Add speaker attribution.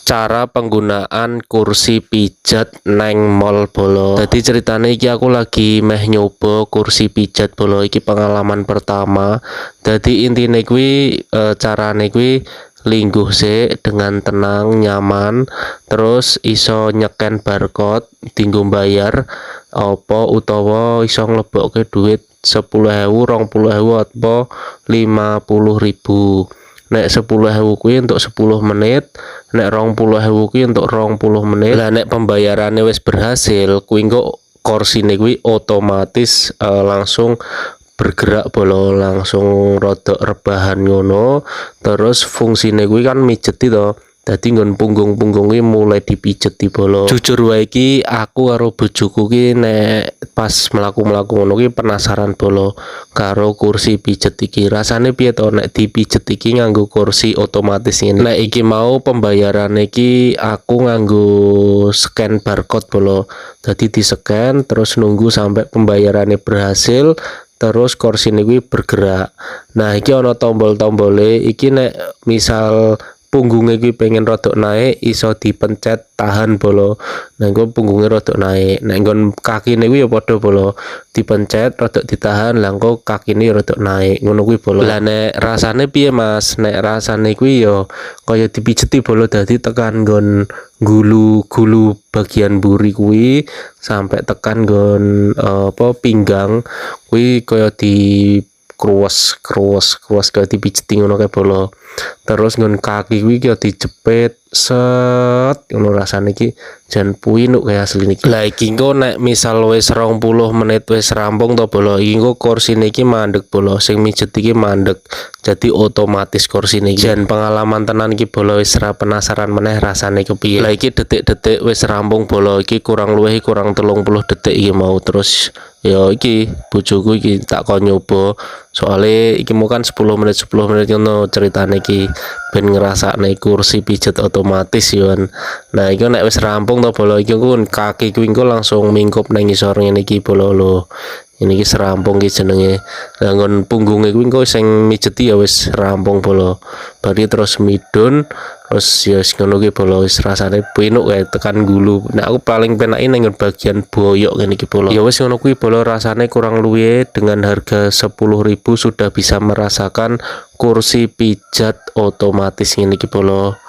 Speaker 1: cara penggunaan kursi pijat neng mall bolo. Jadi ceritanya iki aku lagi meh nyoba kursi pijat bolo, iki pengalaman pertama. Jadi intinya kuwi carane kuwi lingguh sih dengan tenang nyaman, terus iso nyeken barcode tinggo bayar apa utawa iso nglebokke duit 10.000, 20.000 atau 50.000. Nek 10.000 kuwi untuk 10 menit, nek 20.000 kuwi untuk 20 menit. Lah nek pembayarannya wis berhasil, kuwi engko kursine kuwi otomatis langsung bergerak bolo, langsung rodok rebahan ngono. Terus fungsine kuwi kan mijeti to. Dadi nggon punggung-punggung kuwi mulai dipijeti bolo. Jujur wae iki aku karo bojoku ki nek pas mlaku-mlaku ngono ki penasaran bolo karo kursi pijet iki. Rasane piye to nek dipijet iki nganggo kursi otomatis ini. Nek iki mau pembayaran iki aku nganggo scan barcode bolo. Dadi di-scan terus nunggu sampai pembayarannya berhasil. Terus kursi ini bergerak. Nah iki ono tombol-tombole. Iki nek misal punggungnya gue pengen rodok naik, iso dipencet tahan bolo. Nah gue punggungnya rodok naik. Nah gue kaki nih gue ya podo bolo, dipencet rodok ditahan, langko kaki ini rodok naik. Ngono gue bolo. Lah nek rasane piye mas? Nek rasane gue yo kaya dipijeti bolo, dadi tekan gon gulu bagian buri kuwi sampai tekan gon apa pinggang kuwi kaya di kruas kaya dipijeti ngono kae bolo. Terus nggon kaki kuwi kaya dijepit set ngono rasane iki jan puinuk kaya asli niki. Lah iki engko nek misal wis 20 menit wis rampung to bolo, iki engko kursine iki mandek bolo, sing mijet iki mandek. Jadi otomatis kursine iki. Jan pengalaman tenan iki bolo, wis ra penasaran meneh rasane kepiye. Lah iki detik-detik wis rampung bolo, iki kurang 30 detik iki mau. Terus ya iki bojoku iki tak kon nyoba. Soale iki mau kan 10 menit ngono ceritane iki ben ngrasakne kursi pijet otomatis yon. Nah iki nek wis rampung to bolo, iki kaki kuwi langsung mingkup nang ngisor ngene iki bolo lho. Ini ki serampung ki jenenge. Lah nggon punggunge kuwi engko sing mijeti ya wis rampung bolo. Bari terus midun, terus ya ngono ki bolo, wis rasane pinuk kae tekan gulu. Nah aku paling penake nang bagian boyok ngene iki bolo. Ya wis ngono kuwi bolo, rasane kurang luwih dengan harga 10.000 sudah bisa merasakan kursi pijat otomatis ngene iki bolo.